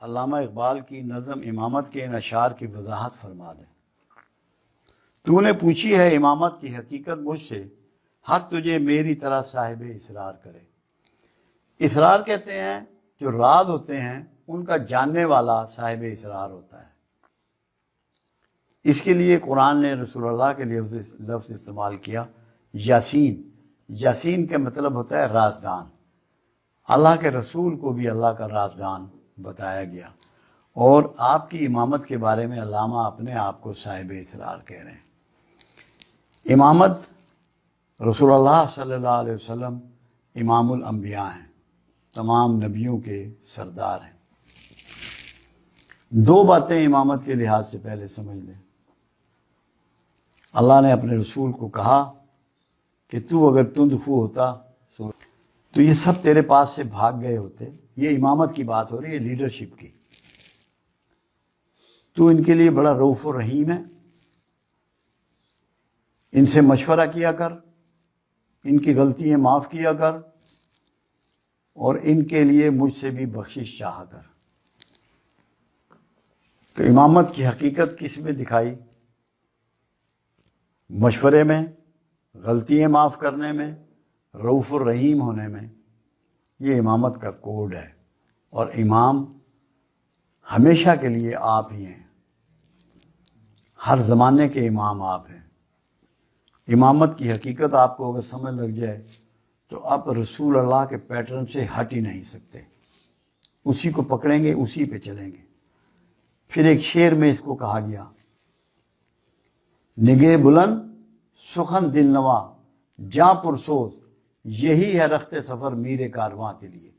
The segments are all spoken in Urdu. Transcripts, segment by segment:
علامہ اقبال کی نظم امامت کے ان اشعار کی وضاحت فرما دیں۔ تو نے پوچھی ہے امامت کی حقیقت مجھ سے، حق تجھے میری طرح صاحب اسرار کرے۔ اسرار کہتے ہیں جو راز ہوتے ہیں ان کا جاننے والا صاحب اسرار ہوتا ہے۔ اس کے لیے قرآن نے رسول اللہ کے لیے لفظ استعمال کیا یاسین۔ یاسین کا مطلب ہوتا ہے رازدان۔ اللہ کے رسول کو بھی اللہ کا رازدان بتایا گیا، اور آپ کی امامت کے بارے میں علامہ اپنے آپ کو صاحب اسرار کہہ رہے ہیں۔ امامت رسول اللہ صلی اللہ علیہ وسلم امام الانبیاء ہیں، تمام نبیوں کے سردار ہیں۔ دو باتیں امامت کے لحاظ سے پہلے سمجھ لیں۔ اللہ نے اپنے رسول کو کہا کہ تو اگر تند خو ہوتا تو یہ سب تیرے پاس سے بھاگ گئے ہوتے۔ یہ امامت کی بات ہو رہی ہے، لیڈرشپ کی۔ تو ان کے لیے بڑا رؤوف و رحیم ہے، ان سے مشورہ کیا کر، ان کی غلطیاں معاف کیا کر، اور ان کے لیے مجھ سے بھی بخشش چاہا کر۔ تو امامت کی حقیقت کس میں دکھائی؟ مشورے میں، غلطیاں معاف کرنے میں، رؤوف الرحیم ہونے میں۔ یہ امامت کا کوڈ ہے، اور امام ہمیشہ کے لیے آپ ہی ہیں، ہر زمانے کے امام آپ ہیں۔ امامت کی حقیقت آپ کو اگر سمجھ لگ جائے تو آپ رسول اللہ کے پیٹرن سے ہٹ ہی نہیں سکتے، اسی کو پکڑیں گے، اسی پہ چلیں گے۔ پھر ایک شعر میں اس کو کہا گیا، نگہ بلند سخن دل نواں جاں پرسوز، یہی ہے رخت سفر میر کارواں کے لیے۔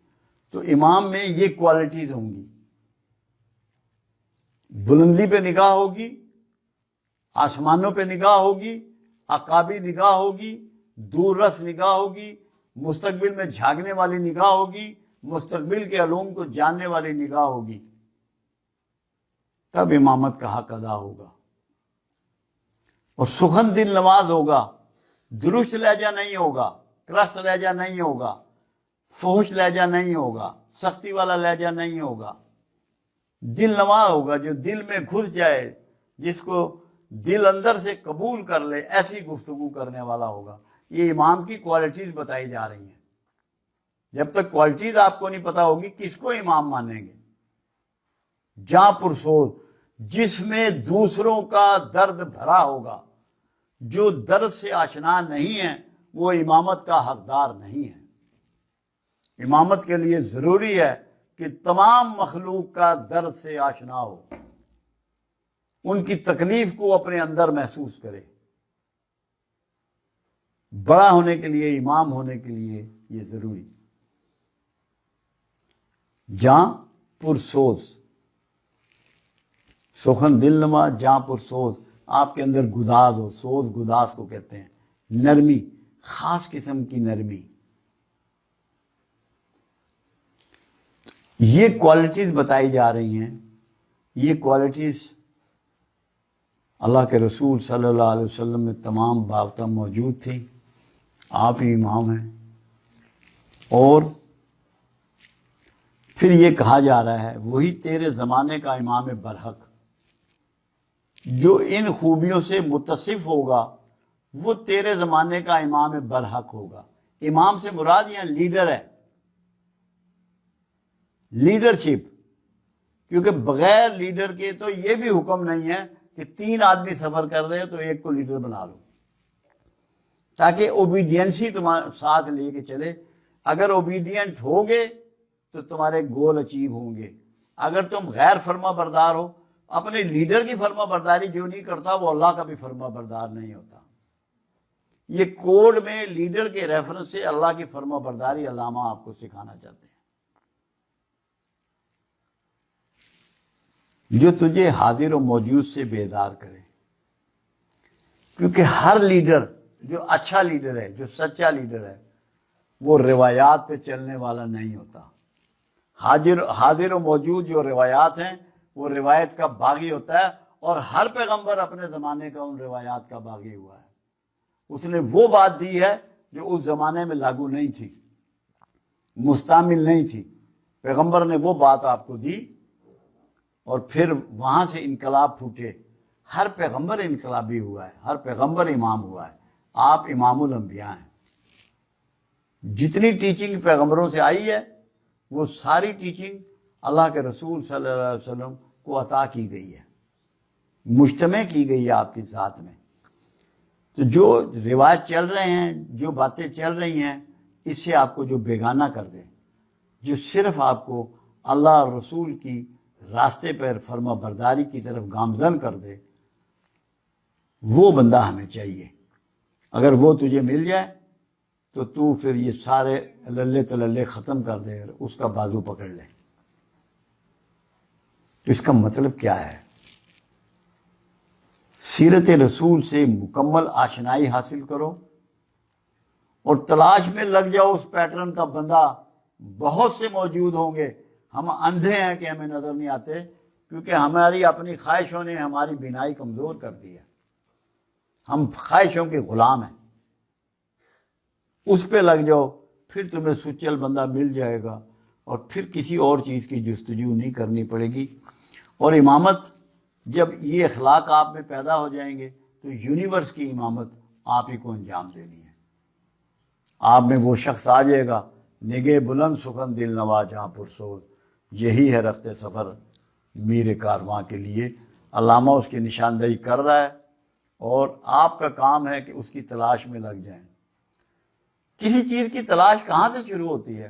تو امام میں یہ کوالٹیز ہوں گی، بلندی پہ نگاہ ہوگی، آسمانوں پہ نگاہ ہوگی، عقابی نگاہ ہوگی، دور رس نگاہ ہوگی، مستقبل میں جھانکنے والی نگاہ ہوگی، مستقبل کے علوم کو جاننے والی نگاہ ہوگی۔ تب امامت کا حق ادا ہوگا، اور سخن دل نواز ہوگا، درست لہجہ نہیں ہوگا، کرس لہجہ نہیں ہوگا، فحش لہجہ نہیں ہوگا، سختی والا لہجہ نہیں ہوگا، دل نواز ہوگا، جو دل میں گھس جائے، جس کو دل اندر سے قبول کر لے، ایسی گفتگو کرنے والا ہوگا۔ یہ امام کی کوالٹیز بتائی جا رہی ہیں۔ جب تک کوالٹیز آپ کو نہیں پتا ہوگی کس کو امام مانیں گے؟ جاں پرسوز، جس میں دوسروں کا درد بھرا ہوگا۔ جو درد سے آشنا نہیں ہے وہ امامت کا حقدار نہیں ہے۔ امامت کے لیے ضروری ہے کہ تمام مخلوق کا درد سے آشنا ہو، ان کی تکلیف کو اپنے اندر محسوس کرے۔ بڑا ہونے کے لیے، امام ہونے کے لیے یہ ضروری۔ جاں پرسوز، سخن دل نما جاں پرسوز، آپ کے اندر گداز ہو۔ سوز گداز کو کہتے ہیں، نرمی، خاص قسم کی نرمی۔ یہ کوالٹیز بتائی جا رہی ہیں۔ یہ کوالٹیز اللہ کے رسول صلی اللہ علیہ وسلم میں تمام بابتہ موجود تھی۔ آپ ہی امام ہیں۔ اور پھر یہ کہا جا رہا ہے، وہی تیرے زمانے کا امام برحق، جو ان خوبیوں سے متصف ہوگا وہ تیرے زمانے کا امام برحق ہوگا۔ امام سے مراد یہاں لیڈر ہے، لیڈرشپ، کیونکہ بغیر لیڈر کے تو یہ بھی حکم نہیں ہے کہ 3 آدمی سفر کر رہے ہیں تو ایک کو لیڈر بنا لو، تاکہ اوبیڈینسی تمہارے ساتھ لے کے چلے۔ اگر اوبیڈینٹ ہوگے تو تمہارے گول اچیو ہوں گے۔ اگر تم غیر فرما بردار ہو، اپنے لیڈر کی فرما برداری جو نہیں کرتا وہ اللہ کا بھی فرما بردار نہیں ہوتا۔ یہ کوڈ میں لیڈر کے ریفرنس سے اللہ کی فرما برداری علامہ آپ کو سکھانا چاہتے ہیں، جو تجھے حاضر و موجود سے بیدار کرے۔ کیونکہ ہر لیڈر جو اچھا لیڈر ہے، جو سچا لیڈر ہے، وہ روایات پہ چلنے والا نہیں ہوتا۔ حاضر و موجود جو روایات ہیں وہ روایت کا باغی ہوتا ہے، اور ہر پیغمبر اپنے زمانے کا ان روایات کا باغی ہوا ہے۔ اس نے وہ بات دی ہے جو اس زمانے میں لاگو نہیں تھی، مستعمل نہیں تھی۔ پیغمبر نے وہ بات آپ کو دی اور پھر وہاں سے انقلاب پھوٹے. ہر پیغمبر انقلابی ہوا ہے، ہر پیغمبر امام ہوا ہے. آپ امام الانبیاء ہیں. جتنی ٹیچنگ پیغمبروں سے آئی ہے وہ ساری ٹیچنگ اللہ کے رسول صلی اللہ علیہ وسلم کو عطا کی گئی ہے، مجتمع کی گئی ہے آپ کی ذات میں. تو جو روایت چل رہے ہیں، جو باتیں چل رہی ہیں، اس سے آپ کو جو بیگانہ کر دے، جو صرف آپ کو اللہ اور رسول کی راستے پر فرما برداری کی طرف گامزن کر دے، وہ بندہ ہمیں چاہیے. اگر وہ تجھے مل جائے تو پھر یہ سارے للے تللے ختم کر دے اور اس کا بازو پکڑ لے. تو اس کا مطلب کیا ہے؟ سیرت رسول سے مکمل آشنائی حاصل کرو اور تلاش میں لگ جاؤ اس پیٹرن کا. بندہ بہت سے موجود ہوں گے. ہم اندھے ہیں کہ ہمیں نظر نہیں آتے، کیونکہ ہماری اپنی خواہشوں نے ہماری بینائی کمزور کر دی ہے. ہم خواہشوں کے غلام ہیں. اس پہ لگ جاؤ، پھر تمہیں سچل بندہ مل جائے گا اور پھر کسی اور چیز کی جستجو نہیں کرنی پڑے گی. اور امامت، جب یہ اخلاق آپ میں پیدا ہو جائیں گے تو یونیورس کی امامت آپ ہی کو انجام دینی ہے. آپ میں وہ شخص آ جائے گا، نگہ بلند سخن دل نوا جہاں پرسوز، یہی ہے رخت سفر میر کارواں کے لیے. علامہ اس کی نشاندہی کر رہا ہے اور آپ کا کام ہے کہ اس کی تلاش میں لگ جائیں. کسی چیز کی تلاش کہاں سے شروع ہوتی ہے؟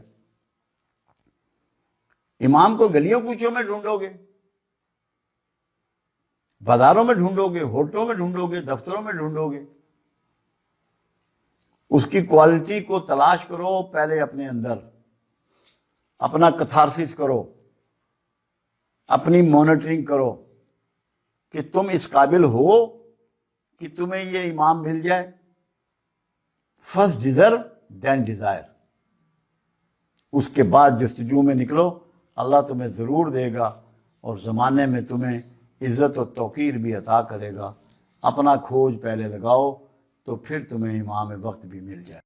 امام کو گلیوں کوچوں میں ڈھونڈو گے، بازاروں میں ڈھونڈو گے، ہوٹلوں میں ڈھونڈو گے، دفتروں میں ڈھونڈو گے. اس کی کوالٹی کو تلاش کرو پہلے اپنے اندر. اپنا کتھارسس کرو، اپنی مانیٹرنگ کرو کہ تم اس قابل ہو کہ تمہیں یہ امام مل جائے. فرسٹ ڈیزرو دین ڈیزائر. اس کے بعد جستجو میں نکلو، اللہ تمہیں ضرور دے گا اور زمانے میں تمہیں عزت و توقیر بھی عطا کرے گا. اپنا کھوج پہلے لگاؤ تو پھر تمہیں امام وقت بھی مل جائے.